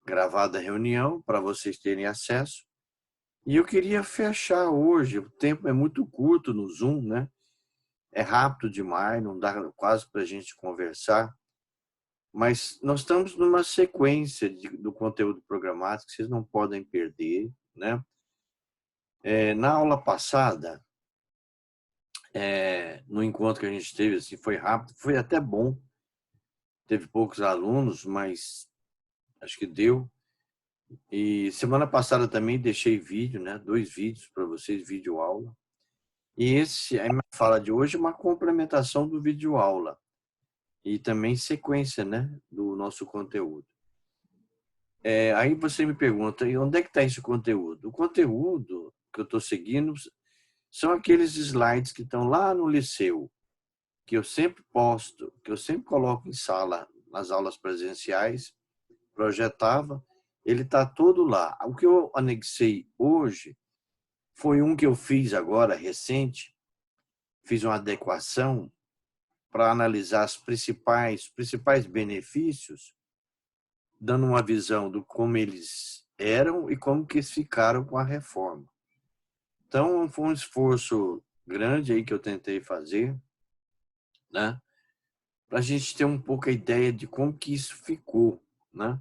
gravada a reunião para vocês terem acesso. E eu queria fechar hoje, o tempo é muito curto no Zoom, né? É rápido demais, não dá quase para a gente conversar, mas nós estamos numa sequência do conteúdo programático que vocês não podem perder, né? Na aula passada, no encontro que a gente teve, assim, foi rápido, foi até bom, teve poucos alunos, mas acho que deu. E semana passada também deixei vídeo, né? 2 vídeos para vocês, vídeo aula. E a minha fala de hoje é uma complementação do vídeo aula e também sequência, né, do nosso conteúdo. Aí você me pergunta, e onde é que está esse conteúdo? O conteúdo que eu estou seguindo são aqueles slides que estão lá no Liceu, que eu sempre posto, que eu sempre coloco em sala, nas aulas presenciais, projetava, ele está todo lá. O que eu anexei hoje foi um que eu fiz agora, recente, fiz uma adequação para analisar os principais benefícios, dando uma visão do como eles eram e como que eles ficaram com a reforma. Então, foi um esforço grande aí que eu tentei fazer, né? Para a gente ter um pouco a ideia de como que isso ficou, né?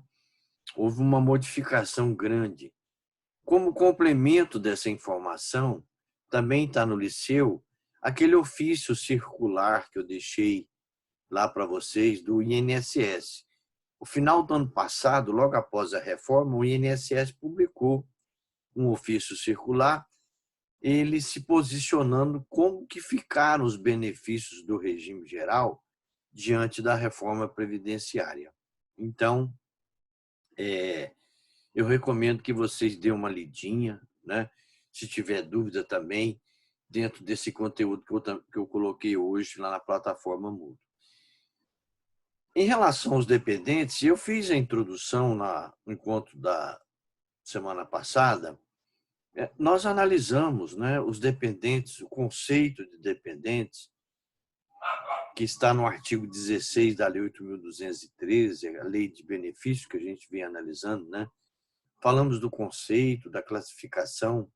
Houve uma modificação grande. Como complemento dessa informação, também está no Liceu aquele ofício circular que eu deixei lá para vocês do INSS. No final do ano passado, logo após a reforma, o INSS publicou um ofício circular, ele se posicionando como que ficaram os benefícios do regime geral diante da reforma previdenciária. Então, eu recomendo que vocês dêem uma lidinha, né? Se tiver dúvida também, dentro desse conteúdo que eu coloquei hoje lá na plataforma Moodle. Em relação aos dependentes, eu fiz a introdução no encontro da semana passada. Nós analisamos, né, os dependentes, o conceito de dependentes, que está no artigo 16 da Lei 8.213, a Lei de Benefícios que a gente vem analisando, né? Falamos do conceito, da classificação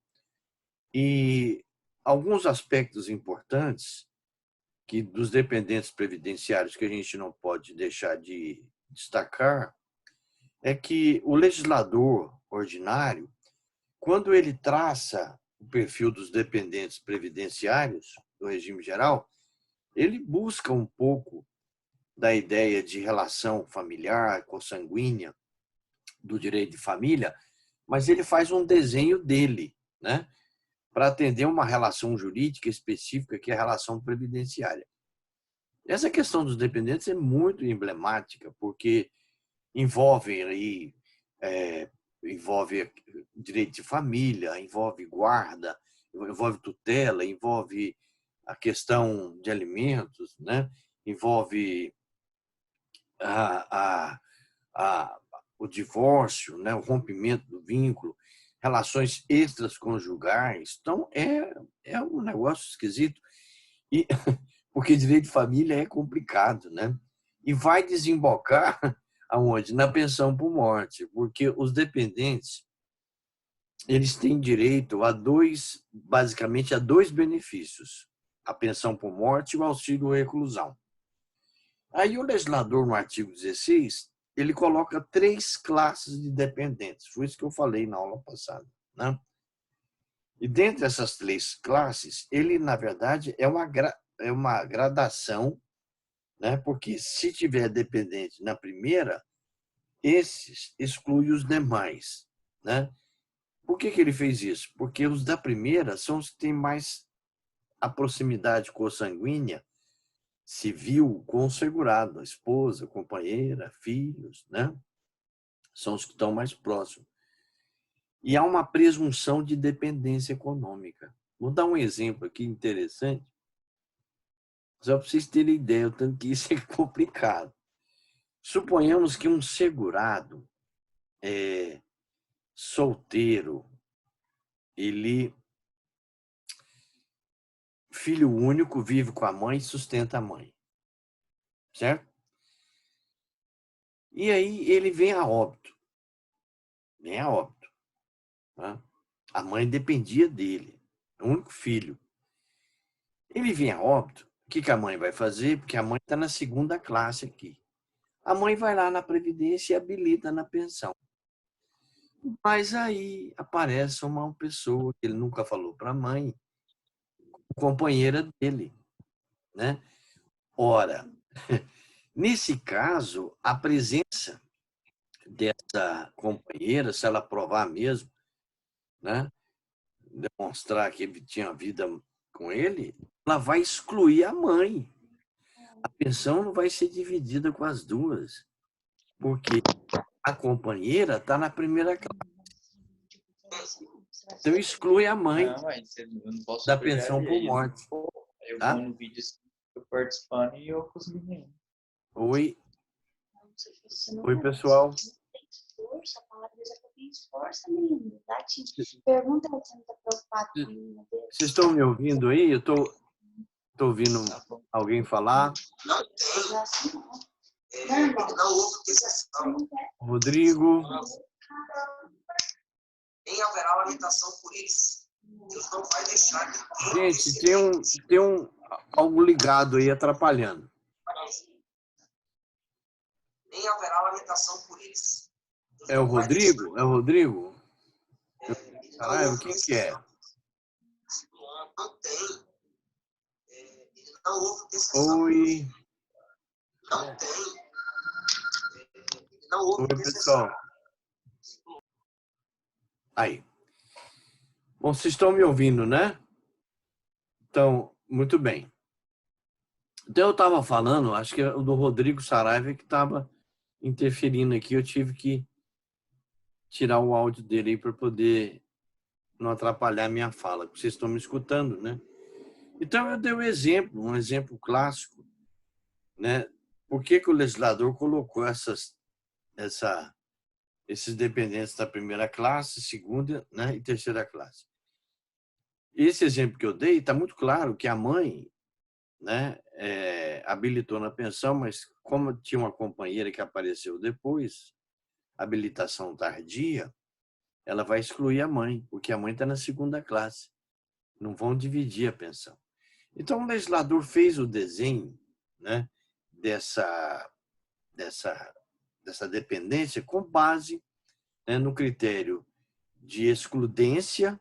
e alguns aspectos importantes que dos dependentes previdenciários que a gente não pode deixar de destacar é que o legislador ordinário, quando ele traça o perfil dos dependentes previdenciários do regime geral, ele busca um pouco da ideia de relação familiar, consanguínea, do direito de família, mas ele faz um desenho dele, né, para atender uma relação jurídica específica, que é a relação previdenciária. Essa questão dos dependentes é muito emblemática, porque envolve aí, envolve direito de família, envolve guarda, envolve tutela, envolve a questão de alimentos, né? Envolve a, a, a, o divórcio, né? O rompimento do vínculo, relações extraconjugais. Então, é um negócio esquisito, e, porque direito de família é complicado, né? E vai desembocar aonde? Na pensão por morte, porque os dependentes eles têm direito basicamente a dois benefícios: a pensão por morte e o auxílio reclusão. Aí o legislador, no artigo 16, ele coloca 3 classes de dependentes. Foi isso que eu falei na aula passada, né? E dentre essas 3 classes, ele, na verdade, é uma gradação, né? Porque se tiver dependente na primeira, esses excluem os demais, né? Por que ele fez isso? Porque os da primeira são os que têm mais a proximidade consanguínea civil com o segurado, a esposa, a companheira, filhos, né? São os que estão mais próximos. E há uma presunção de dependência econômica. Vou dar um exemplo aqui interessante, só para vocês terem ideia, o tanto que isso é complicado. Suponhamos que um segurado solteiro, ele, filho único, vive com a mãe e sustenta a mãe, certo? E aí ele vem a óbito. vem a óbito. Tá? A mãe dependia dele, é o único filho. Ele vem a óbito, o que a mãe vai fazer? Porque a mãe está na segunda classe aqui. A mãe vai lá na Previdência e habilita na pensão. Mas aí aparece uma pessoa que ele nunca falou para a mãe, companheira dele, né? Ora, nesse caso, a presença dessa companheira, se ela provar mesmo, né, demonstrar que ele tinha vida com ele, ela vai excluir a mãe. A pensão não vai ser dividida com as duas, porque a companheira está na primeira classe. Então exclui a mãe Não, mas eu não posso da obrigar pensão por ele. morte. Eu Tá? vou no vídeo eu participando e eu com os meninos. Oi. Oi, pessoal. Esforço, a palavra de Deus é que esforça, menino. Pergunta se você não está preocupado com a menina dele. Vocês estão me ouvindo aí? Eu estou ouvindo alguém falar. Não tem. Não houve decisão. Rodrigo. Nem haverá lamentação por eles. Deus não vai deixar que... Gente, tem algo ligado aí atrapalhando. Nem haverá lamentação por eles. É o Rodrigo? É o Rodrigo? Caralho, quem que é? Não tem. Não houve decisão. Oi. Não tem. Não houve Oi, pessoal. Aí. Bom, vocês estão me ouvindo, né? Então, muito bem. Então, eu estava falando, acho que é o do Rodrigo Saraiva que estava interferindo aqui. Eu tive que tirar o áudio dele aí para poder não atrapalhar a minha fala. Vocês estão me escutando, né? Então, eu dei um exemplo clássico, né? Por que o legislador colocou esses dependentes da primeira classe, segunda, né, e terceira classe? Esse exemplo que eu dei está muito claro que a mãe, né, habilitou na pensão, mas como tinha uma companheira que apareceu depois, habilitação tardia, ela vai excluir a mãe, porque a mãe está na segunda classe. Não vão dividir a pensão. Então, o legislador fez o desenho, né, dessa dependência com base, né, no critério de excludência,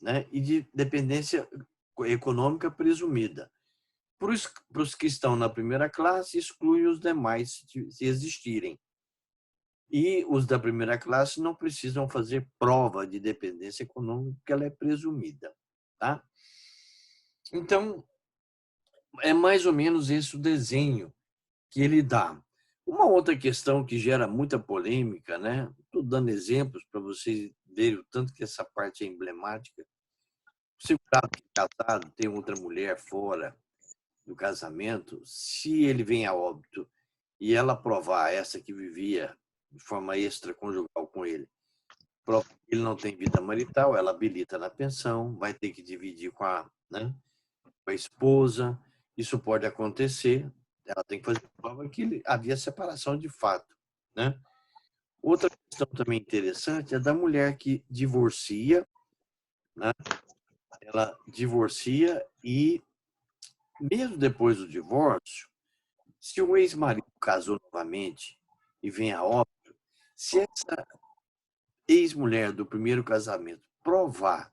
né, e de dependência econômica presumida. Para os que estão na primeira classe, exclui os demais se existirem. E os da primeira classe não precisam fazer prova de dependência econômica, porque ela é presumida. Tá? Então, é mais ou menos esse o desenho que ele dá. Uma outra questão que gera muita polêmica, né? Estou dando exemplos para vocês verem o tanto que essa parte é emblemática. O segurado que é casado tem outra mulher fora do casamento, se ele vem a óbito e ela provar, essa que vivia de forma extraconjugal com ele, prova que ele não tem vida marital, ela habilita na pensão, vai ter que dividir com né, com a esposa. Isso pode acontecer, ela tem que fazer prova que havia separação de fato, né? Outra questão também interessante é da mulher que divorcia, né? Ela divorcia e, mesmo depois do divórcio, se o ex-marido casou novamente e vem a óbito, se essa ex-mulher do primeiro casamento provar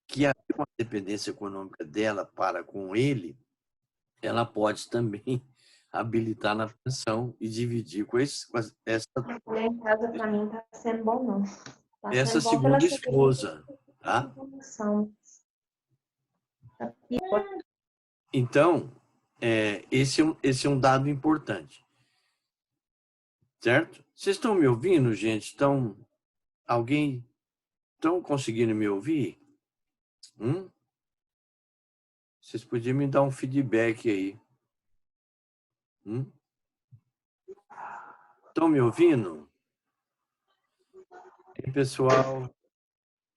que havia uma dependência econômica dela para com ele, ela pode também habilitar na pensão e dividir com essa Em casa, para mim, tá sendo bom, não. Tá essa sendo bom pela segunda esposa, tá? informação. Então, esse é um dado importante, certo? Vocês estão me ouvindo, gente? Alguém estão conseguindo me ouvir? Vocês podiam me dar um feedback aí. Estão me ouvindo? E pessoal?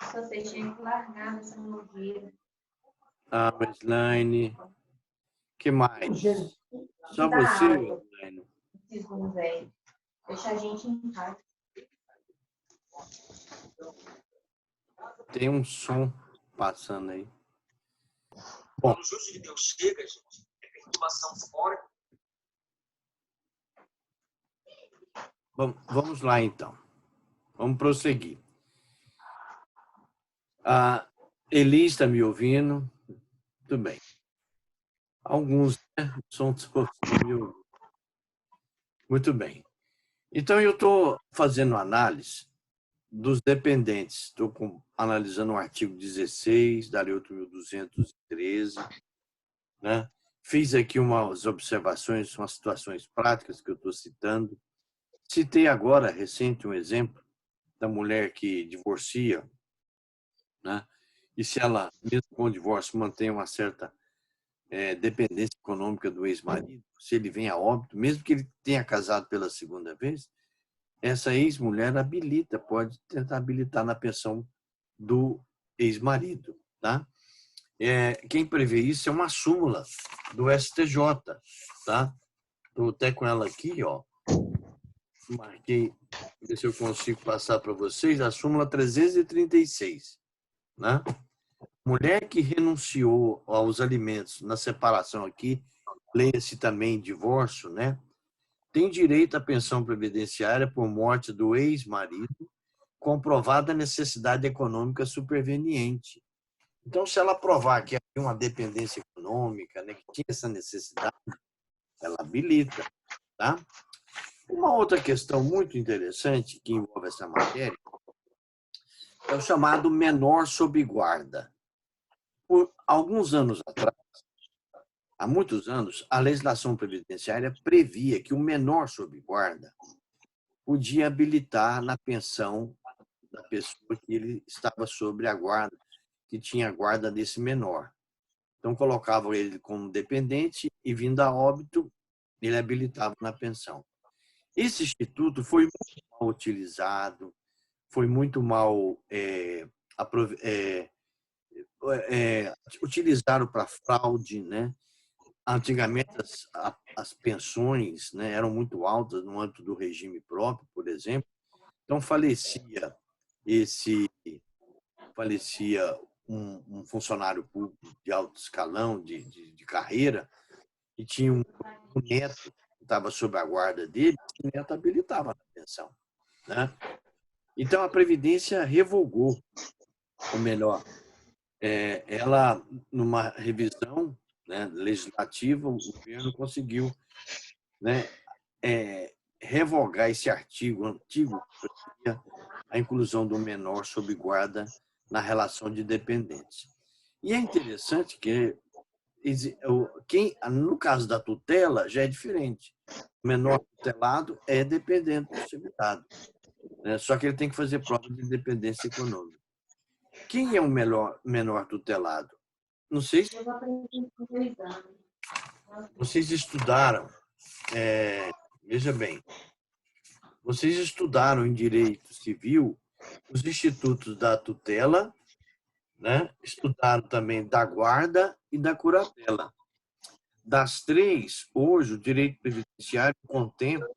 Vocês tinham que largar essa moleira. A Weslaine. Que mais? Só Dá você, aula. Weslaine? Deixa a gente em paz. Tem um som passando aí. Quando o juízo de Deus chega, gente, é perturbação fora. Vamos lá, então. Vamos prosseguir. A Eli está me ouvindo? Muito bem. Alguns, né? São todos me ouvindo. Muito bem. Então, eu estou fazendo análise dos dependentes. Estou analisando o artigo 16 da Lei 8.213, né? Fiz aqui umas observações, umas situações práticas que eu estou citando. Citei agora, recente, um exemplo da mulher que divorcia, né? E se ela, mesmo com o divórcio, mantém uma certa dependência econômica do ex-marido, se ele vem a óbito, mesmo que ele tenha casado pela segunda vez, essa ex-mulher habilita, pode tentar habilitar na pensão do ex-marido, tá? Quem prevê isso é uma súmula do STJ, tá? Estou até com ela aqui, ó. Marquei, ver se eu consigo passar para vocês, a súmula 336, né? Mulher que renunciou aos alimentos na separação aqui, leia-se também divórcio, né? Tem direito à pensão previdenciária por morte do ex-marido, comprovada a necessidade econômica superveniente. Então, se ela provar que havia uma dependência econômica, né, que tinha essa necessidade, ela habilita, tá? Uma outra questão muito interessante que envolve essa matéria é o chamado menor sob guarda. Por alguns anos atrás, há muitos anos, a legislação previdenciária previa que o menor sob guarda podia habilitar na pensão da pessoa que ele estava sob a guarda, que tinha a guarda desse menor. Então, colocavam ele como dependente e, vindo a óbito, ele habilitava na pensão. Esse instituto foi muito mal utilizado, foi muito mal utilizado para fraude, né? Antigamente, as pensões, né, eram muito altas no âmbito do regime próprio, por exemplo. Então, falecia um funcionário público de alto escalão, de carreira, e tinha um neto que estava sob a guarda dele, e o neto habilitava na pensão, né? Então, a Previdência revogou, ou melhor, ela, numa revisão, né, legislativa, o governo conseguiu, né, revogar esse artigo antigo, a inclusão do menor sob guarda na relação de dependentes. E é interessante que, no caso da tutela, já é diferente. O menor tutelado é dependente do segurado, né? Só que ele tem que fazer prova de independência econômica. Quem é o menor tutelado? Não sei se vocês estudaram, veja bem, vocês estudaram em direito civil os institutos da tutela, né? Estudaram também da guarda e da curatela. Das três, hoje, o direito previdenciário contempla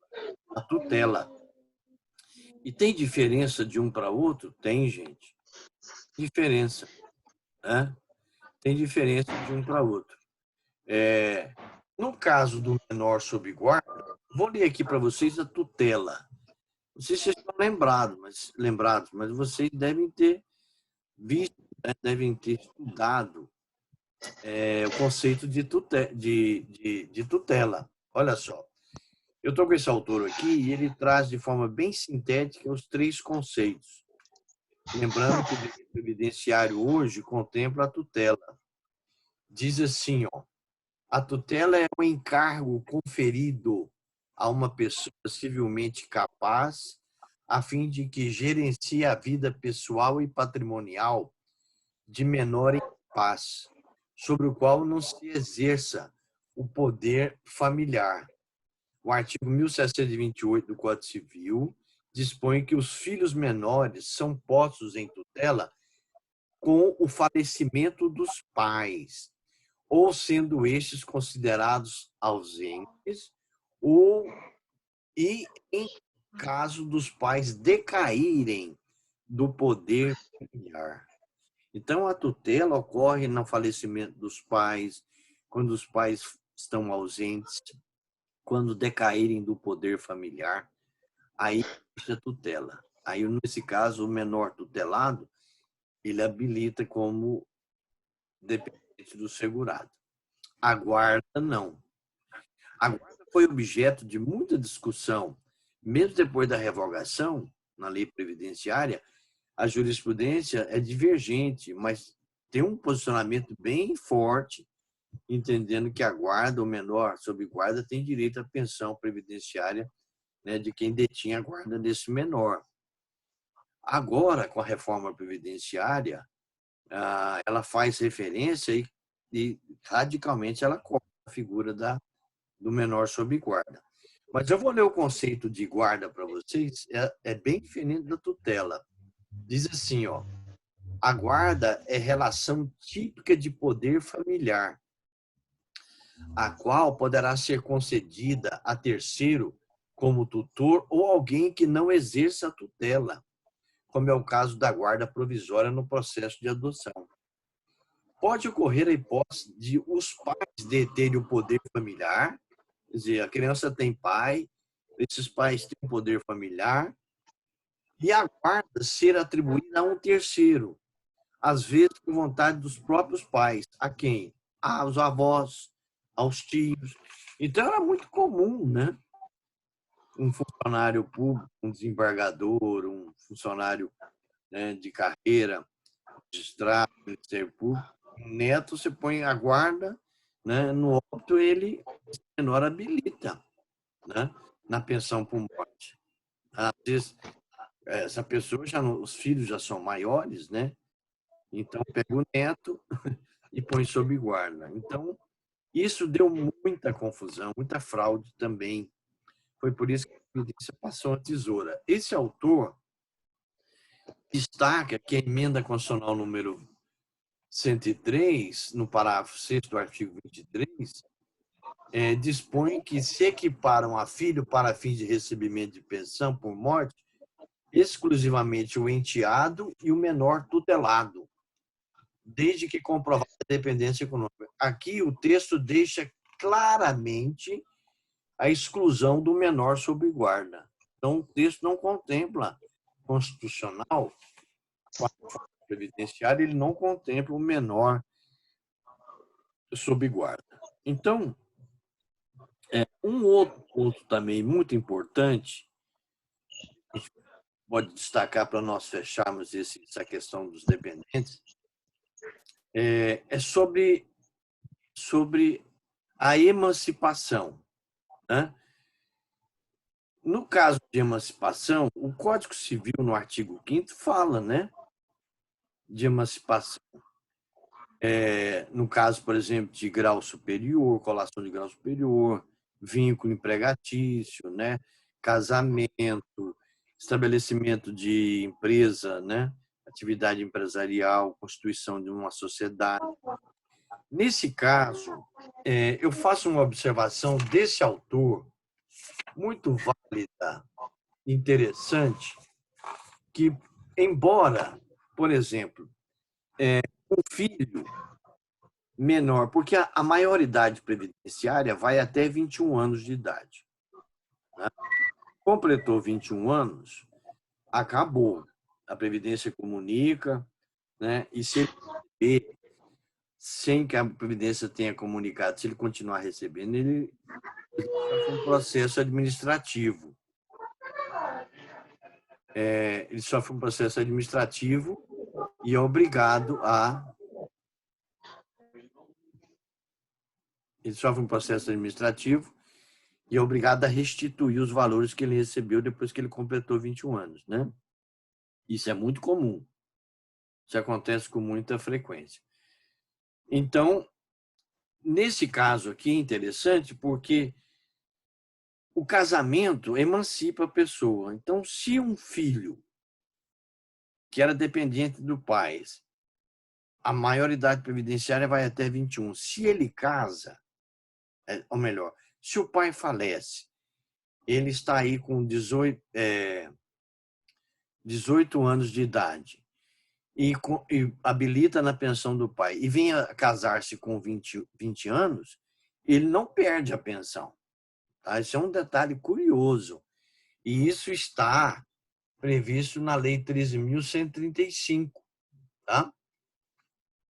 a tutela. E tem diferença de um para outro? Tem, gente. Diferença, né? Tem diferença de um para outro. No caso do menor sob guarda, vou ler aqui para vocês a tutela. Não sei se vocês estão lembrados, mas vocês devem ter visto, né? Devem ter estudado o conceito de tutela. Olha só, eu estou com esse autor aqui e ele traz de forma bem sintética os três conceitos. Lembrando que o direito previdenciário hoje contempla a tutela. Diz assim, ó, a tutela é um encargo conferido a uma pessoa civilmente capaz a fim de que gerencie a vida pessoal e patrimonial de menor incapaz, sobre o qual não se exerça o poder familiar. O artigo 1728 do Código Civil dispõe que os filhos menores são postos em tutela com o falecimento dos pais, ou sendo estes considerados ausentes, e em caso dos pais decaírem do poder familiar. Então, a tutela ocorre no falecimento dos pais, quando os pais estão ausentes, quando decaírem do poder familiar, aí existe a tutela. Aí, nesse caso, o menor tutelado, ele habilita como dependente do segurado. A guarda, não. A guarda foi objeto de muita discussão, mesmo depois da revogação, na lei previdenciária, a jurisprudência é divergente, mas tem um posicionamento bem forte, entendendo que a guarda, o menor sob guarda, tem direito à pensão previdenciária, né, de quem detinha a guarda desse menor. Agora, com a reforma previdenciária, ela faz referência e radicalmente ela corta a figura do menor sob guarda. Mas eu vou ler o conceito de guarda para vocês, é bem diferente da tutela. Diz assim, ó, a guarda é relação típica de poder familiar, a qual poderá ser concedida a terceiro como tutor ou alguém que não exerça a tutela, como é o caso da guarda provisória no processo de adoção. Pode ocorrer a hipótese de os pais deterem o poder familiar, quer dizer, a criança tem pai, esses pais têm poder familiar, e a guarda ser atribuída a um terceiro, às vezes por vontade dos próprios pais. A quem? Aos avós, aos tios. Então era muito comum, né? Um funcionário público, um desembargador, um funcionário, né, de carreira, magistrado, Ministério Público, um neto, você põe a guarda, né, no óbito, ele, menor, habilita, né, na pensão por morte. Às vezes, essa pessoa, os filhos já são maiores, né? Então, pega o neto e põe sob guarda. Então, isso deu muita confusão, muita fraude também. Foi por isso que a Previdência passou a tesoura. Esse autor destaca que a emenda constitucional número 103, no parágrafo 6º do artigo 23, dispõe que se equiparam a filho para fins de recebimento de pensão por morte exclusivamente o enteado e o menor tutelado, desde que comprovada a dependência econômica. Aqui o texto deixa claramente a exclusão do menor sob guarda. Então, o texto não contempla constitucional, previdenciário, ele não contempla o menor sob guarda. Então, um outro ponto também muito importante, a gente pode destacar para nós fecharmos essa questão dos dependentes, é sobre a emancipação, né? No caso de emancipação, o Código Civil, no artigo 5º, fala, né, de emancipação. No caso, por exemplo, de grau superior, colação de grau superior, vínculo empregatício, né, casamento, estabelecimento de empresa, né, atividade empresarial, constituição de uma sociedade. Nesse caso, eu faço uma observação desse autor muito válida, interessante, que, embora, por exemplo, um filho menor, porque a maioridade previdenciária vai até 21 anos de idade, né? Completou 21 anos, acabou. A Previdência comunica, né? E se ele, sem que a Previdência tenha comunicado, se ele continuar recebendo, ele sofre um processo administrativo. Ele sofre um processo administrativo e é obrigado a... Ele sofre um processo administrativo e é obrigado a restituir os valores que ele recebeu depois que ele completou 21 anos, né? Isso é muito comum. Isso acontece com muita frequência. Então, nesse caso aqui é interessante porque o casamento emancipa a pessoa. Então, se um filho que era dependente do pai, a maioridade previdenciária vai até 21. Se ele casa, ou melhor, se o pai falece, ele está aí com 18 anos de idade e habilita na pensão do pai e vem a casar-se com 20 anos, ele não perde a pensão. Tá? Esse é um detalhe curioso. E isso está previsto na Lei 13.135, tá?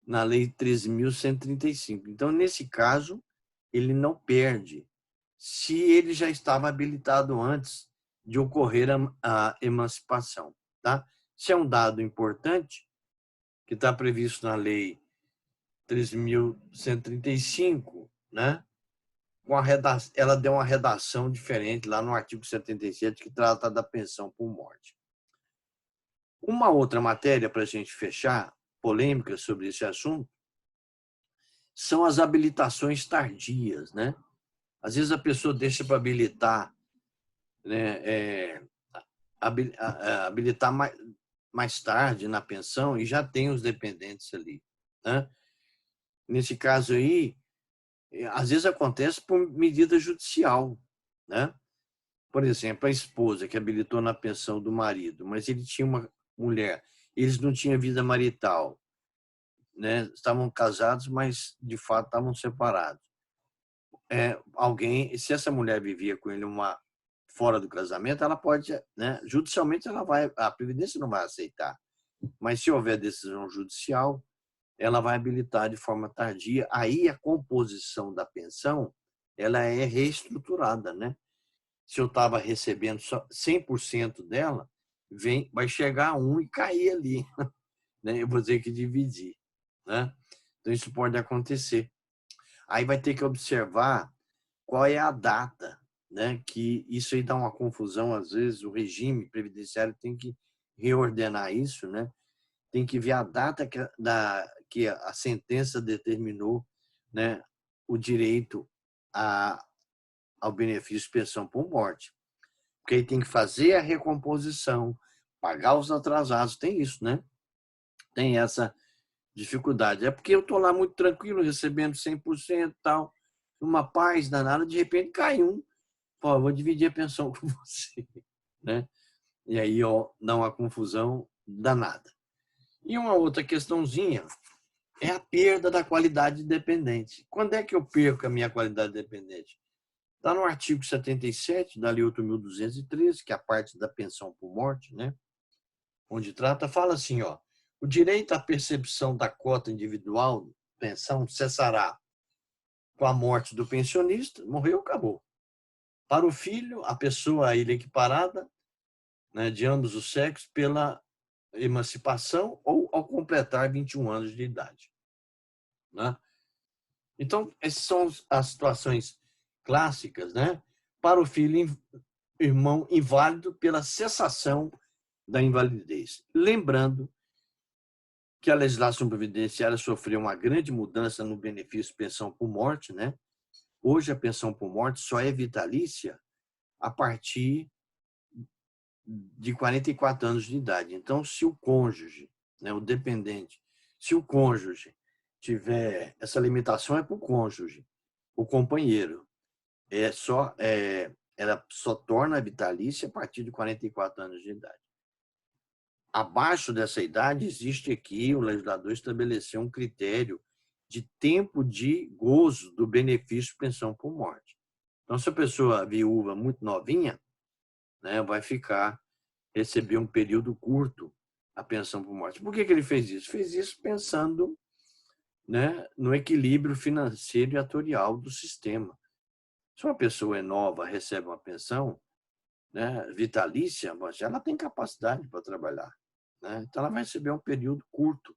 Na Lei 13.135. Então, nesse caso, ele não perde, se ele já estava habilitado antes de ocorrer a emancipação, tá? Isso é um dado importante que está previsto na Lei 13.135, né? Ela deu uma redação diferente lá no artigo 77, que trata da pensão por morte. Uma outra matéria para a gente fechar, polêmica sobre esse assunto, são as habilitações tardias, né? Às vezes a pessoa deixa para habilitar, né, habilitar mais tarde na pensão e já tem os dependentes ali, né? Nesse caso aí, às vezes acontece por medida judicial, né? Por exemplo, a esposa que habilitou na pensão do marido, mas ele tinha uma mulher, eles não tinham vida marital, né? Estavam casados, mas de fato estavam separados. Se essa mulher vivia com ele fora do casamento, ela pode, né? Judicialmente a previdência não vai aceitar, mas se houver decisão judicial, ela vai habilitar de forma tardia. Aí a composição da pensão ela é reestruturada, né? Se eu estava recebendo só 100% dela, vai chegar a 1 e cair ali, né? Eu vou ter que dividir, né? Então isso pode acontecer. Aí vai ter que observar qual é a data, né? Que isso aí dá uma confusão às vezes. O regime previdenciário tem que reordenar isso, né? Tem que ver a data que a sentença determinou, né? O direito ao benefício de pensão por morte. Porque aí tem que fazer a recomposição, pagar os atrasados, tem isso, né? Tem essa dificuldade. É porque eu estou lá muito tranquilo, recebendo 100% e tal, uma paz danada, de repente cai um, pô, eu vou dividir a pensão com você, né? E aí ó, dá uma confusão danada. E uma outra questãozinha é a perda da qualidade dependente. Quando é que eu perco a minha qualidade dependente? Está no artigo 77 da Lei 8.213, que é a parte da pensão por morte, né? Onde fala assim, ó, o direito à percepção da cota individual pensão cessará com a morte do pensionista, morreu, acabou. Para o filho, a pessoa a ele equiparada, né, de ambos os sexos, pela emancipação ou ao completar 21 anos de idade, né? Então, essas são as situações clássicas, né? Para o filho, irmão inválido pela cessação da invalidez. Lembrando que a legislação previdenciária sofreu uma grande mudança no benefício pensão por morte, né? Hoje a pensão por morte só é vitalícia a partir de 44 anos de idade. Então, se o cônjuge, né, o dependente, se o cônjuge tiver essa limitação, é para o cônjuge, o companheiro. Ela só torna vitalícia a partir de 44 anos de idade. Abaixo dessa idade, existe aqui, o legislador estabeleceu um critério de tempo de gozo do benefício de pensão por morte. Então, se a pessoa viúva muito novinha, né, vai receber um período curto a pensão por morte. Por que ele fez isso? Fez isso pensando, né, no equilíbrio financeiro e atorial do sistema. Se uma pessoa é nova, recebe uma pensão, né, vitalícia, ela tem capacidade para trabalhar, né? Então ela vai receber um período curto.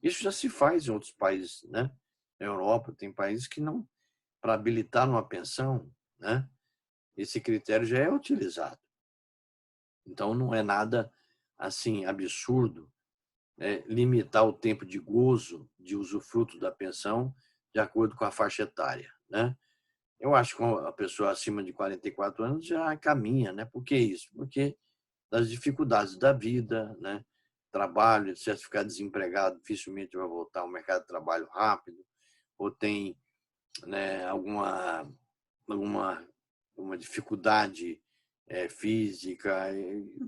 Isso já se faz em outros países, né? Na Europa tem países que não, para habilitar uma pensão, né, esse critério já é utilizado. Então não é nada assim absurdo, limitar o tempo de gozo, de usufruto da pensão de acordo com a faixa etária, né? Eu acho que a pessoa acima de 44 anos já caminha, né? Por que isso? Porque das dificuldades da vida, né? Trabalho, se ficar desempregado, dificilmente vai voltar ao mercado de trabalho rápido, ou tem, né, alguma uma dificuldade física,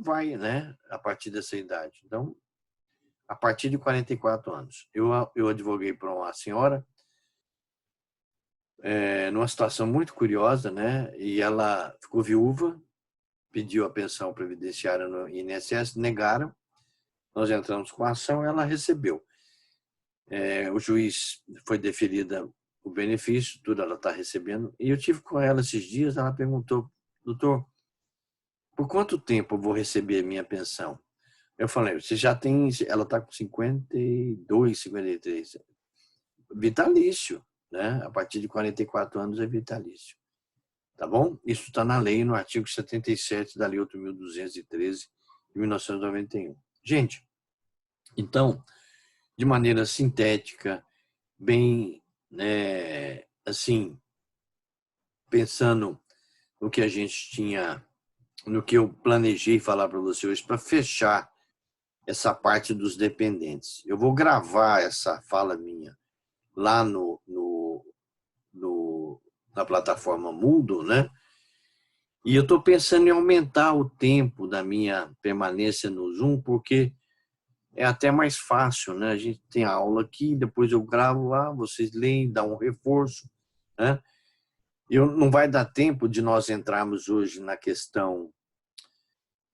vai, né? A partir dessa idade. Então, a partir de 44 anos. Eu advoguei para uma senhora numa situação muito curiosa, né? E ela ficou viúva, pediu a pensão previdenciária no INSS, negaram. Nós entramos com a ação, ela recebeu. O juiz foi deferida o benefício, tudo ela está recebendo. E eu tive com ela esses dias, ela perguntou, doutor, por quanto tempo eu vou receber a minha pensão? Eu falei, você já tem, ela está com 52, 53, vitalício, né? A partir de 44 anos é vitalício. Tá bom? Isso está na lei, no artigo 77 da Lei 8.213, de 1991. Gente, então, de maneira sintética, bem, assim, pensando no que a gente tinha, no que eu planejei falar para você hoje, para fechar essa parte dos dependentes. Eu vou gravar essa fala minha lá na plataforma Moodle, né? E eu estou pensando em aumentar o tempo da minha permanência no Zoom, porque é até mais fácil, né? A gente tem a aula aqui, depois eu gravo lá, vocês leem, dá um reforço, né? Não vai dar tempo de nós entrarmos hoje na questão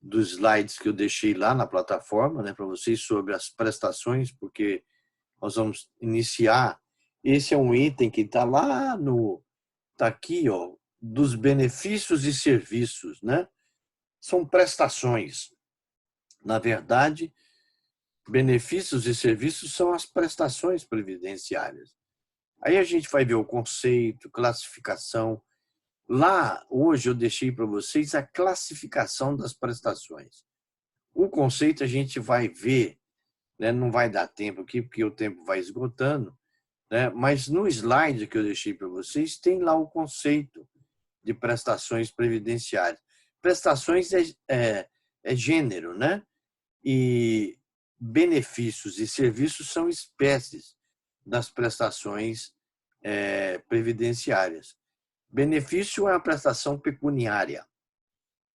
dos slides que eu deixei lá na plataforma, né, para vocês, sobre as prestações, porque nós vamos iniciar. Esse é um item que está lá está aqui, ó, dos benefícios e serviços, né? São prestações. Na verdade, benefícios e serviços são as prestações previdenciárias. Aí a gente vai ver o conceito, classificação. Lá, hoje, eu deixei para vocês a classificação das prestações. O conceito a gente vai ver, né? Não vai dar tempo aqui, porque o tempo vai esgotando, né? Mas no slide que eu deixei para vocês, tem lá o conceito de prestações previdenciárias. Prestações é gênero, né? E benefícios e serviços são espécies das prestações previdenciárias. Benefício é uma prestação pecuniária,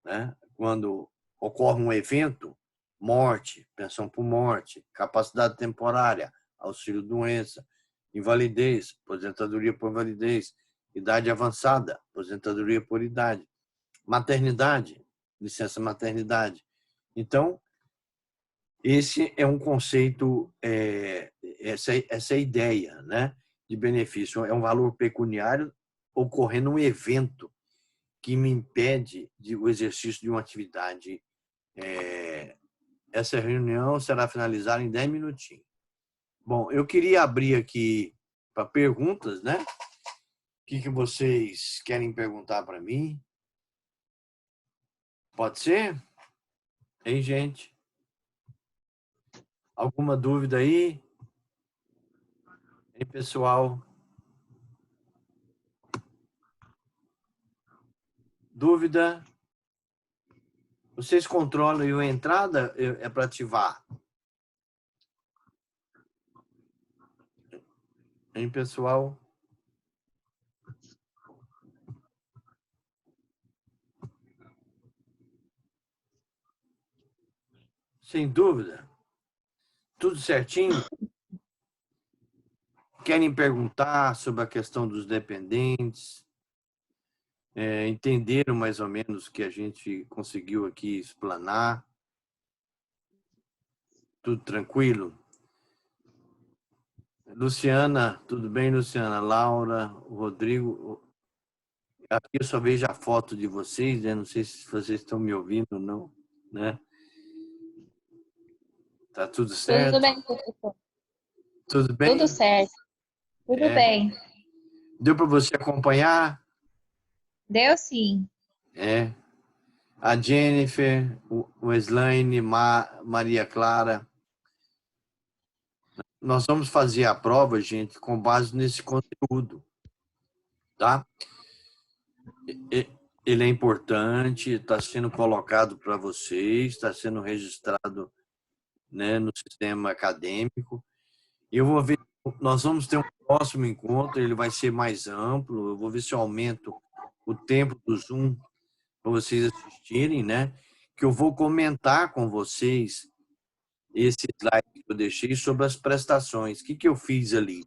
né? Quando ocorre um evento, morte, pensão por morte, capacidade temporária, auxílio-doença, invalidez, aposentadoria por invalidez, idade avançada, aposentadoria por idade, maternidade, licença maternidade. Então, esse é um conceito, essa ideia, né, de benefício. É um valor pecuniário ocorrendo um evento que me impede o exercício de uma atividade. Essa reunião será finalizada em 10 minutinhos. Bom, eu queria abrir aqui para perguntas, né? O que vocês querem perguntar para mim? Pode ser? Hein, gente? Alguma dúvida aí? Hein, pessoal? Dúvida? Vocês controlam aí a entrada? É para ativar. Hein, pessoal? Sem dúvida. Tudo certinho? Querem perguntar sobre a questão dos dependentes? Entenderam mais ou menos o que a gente conseguiu aqui explanar? Tudo tranquilo? Luciana, tudo bem, Luciana? Laura, Rodrigo. Aqui eu só vejo a foto de vocês, né? Não sei se vocês estão me ouvindo ou não, né? Tá tudo certo? Tudo bem, professor. Tudo bem? Tudo certo. Tudo bem. Deu para você acompanhar? Deu sim. A Jennifer, o Slaine, Maria Clara. Nós vamos fazer a prova, gente, com base nesse conteúdo, tá? Ele é importante, está sendo colocado para vocês, está sendo registrado, né, no sistema acadêmico. Eu vou ver, nós vamos ter um próximo encontro, ele vai ser mais amplo, eu vou ver se eu aumento o tempo do Zoom para vocês assistirem, né? Que eu vou comentar com vocês esse slide que eu deixei sobre as prestações. O que que eu fiz ali?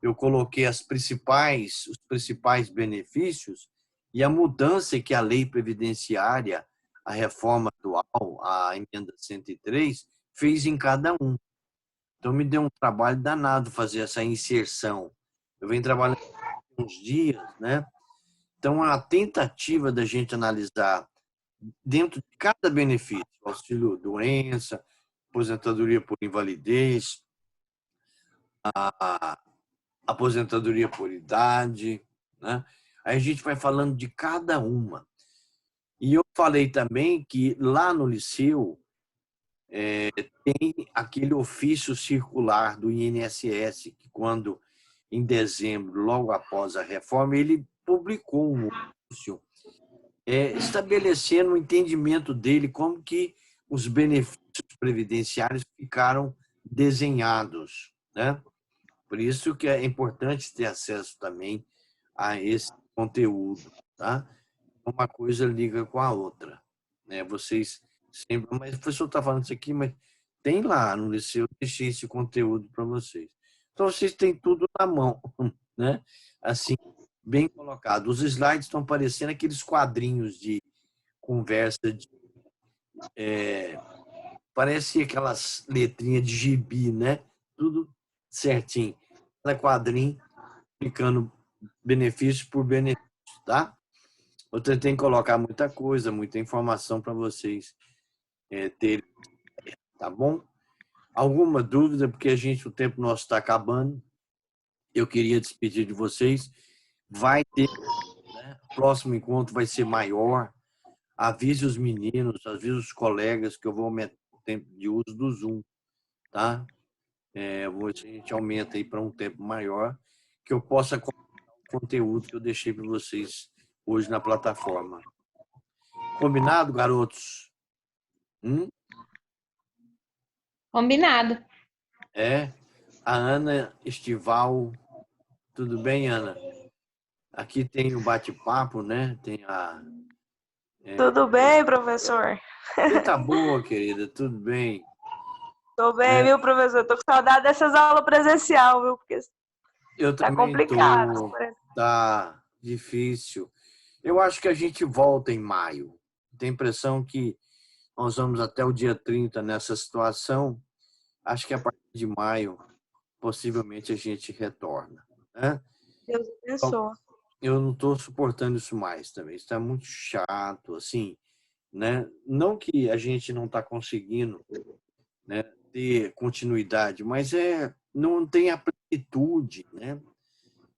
Eu coloquei os principais benefícios e a mudança que a lei previdenciária, a reforma atual, a emenda 103, fez em cada um. Então, me deu um trabalho danado fazer essa inserção. Eu venho trabalhando uns dias, né? Então, a tentativa da gente analisar dentro de cada benefício, auxílio doença, aposentadoria por invalidez, a aposentadoria por idade, né? Aí a gente vai falando de cada uma. E eu falei também que lá no Liceu tem aquele ofício circular do INSS, que quando, em dezembro, logo após a reforma, ele publicou um ofício estabelecendo o entendimento dele como que os benefícios previdenciários ficaram desenhados, né? Por isso que é importante ter acesso também a esse conteúdo, tá? Uma coisa liga com a outra, né? Vocês sempre, mas o professor está falando isso aqui, mas tem lá no Liceu, eu deixei esse conteúdo para vocês. Então, vocês têm tudo na mão, né? Assim, bem colocado. Os slides estão parecendo aqueles quadrinhos de conversa, parece aquelas letrinhas de gibi, né? Tudo certinho. Cada quadrinho explicando benefício por benefício, tá? Eu tentei colocar muita coisa, muita informação para vocês terem, tá bom? Alguma dúvida, porque o tempo nosso está acabando. Eu queria despedir de vocês. Vai ter, né? O próximo encontro vai ser maior. Avise os meninos, avise os colegas que eu vou aumentar o tempo de uso do Zoom, tá? A gente aumenta aí para um tempo maior, que eu possa colocar o conteúdo que eu deixei para vocês hoje na plataforma. Combinado, garotos? Combinado. A Ana Estival. Tudo bem, Ana? Aqui tem o bate-papo, né? Tem Tudo bem, professor? Você tá boa, querida? Tudo bem? Tô bem, viu, professor? Tô com saudade dessas aulas presencial, viu? Porque Eu tá também complicado. tô. Tá difícil. Eu acho que a gente volta em maio. Tenho a impressão que nós vamos até o dia 30 nessa situação. Acho que a partir de maio, possivelmente, a gente retorna, né? Deus abençoe. Eu não estou suportando isso mais também. Isso está muito chato, assim, né? Não que a gente não está conseguindo, né, ter continuidade, mas não tem amplitude, né?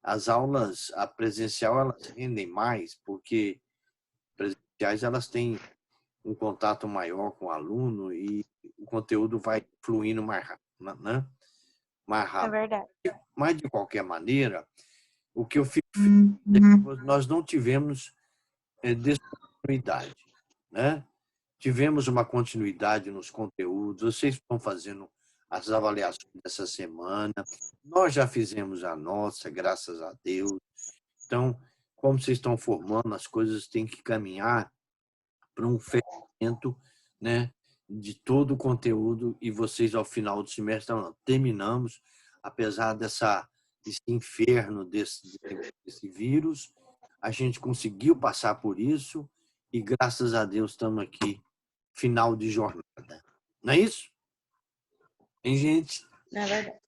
As aulas, a presencial, elas rendem mais, porque presenciais elas têm um contato maior com o aluno e o conteúdo vai fluindo mais rápido, né? Mais É rápido. verdade. Mas, de qualquer maneira, o que eu fico feliz é que nós não tivemos descontinuidade, né? Tivemos uma continuidade nos conteúdos, vocês estão fazendo as avaliações dessa semana, nós já fizemos a nossa, graças a Deus. Então, como vocês estão formando, as coisas têm que caminhar para um fechamento, né, de todo o conteúdo e vocês, ao final do semestre, terminamos, apesar desse inferno, desse vírus, a gente conseguiu passar por isso e, graças a Deus, estamos aqui, final de jornada. Não é isso? Hein, gente? É verdade.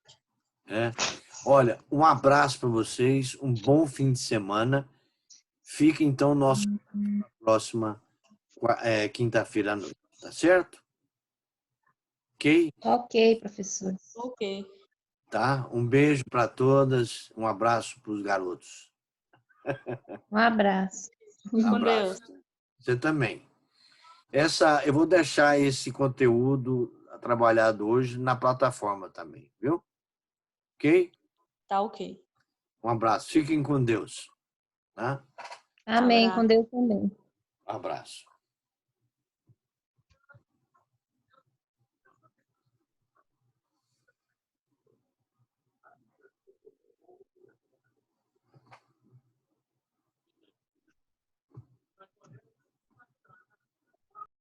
Olha, um abraço para vocês, um bom fim de semana. Fica, então, nosso próxima quinta-feira à noite, tá certo? Ok? Ok, professor. Ok. Tá? Um beijo para todas, um abraço para os garotos. Um abraço. Com Deus. Você também. Eu vou deixar esse conteúdo trabalhado hoje na plataforma também, viu? Ok? Tá ok. Um abraço. Fiquem com Deus. Tá? Amém. Abraço. Com Deus também. Um abraço.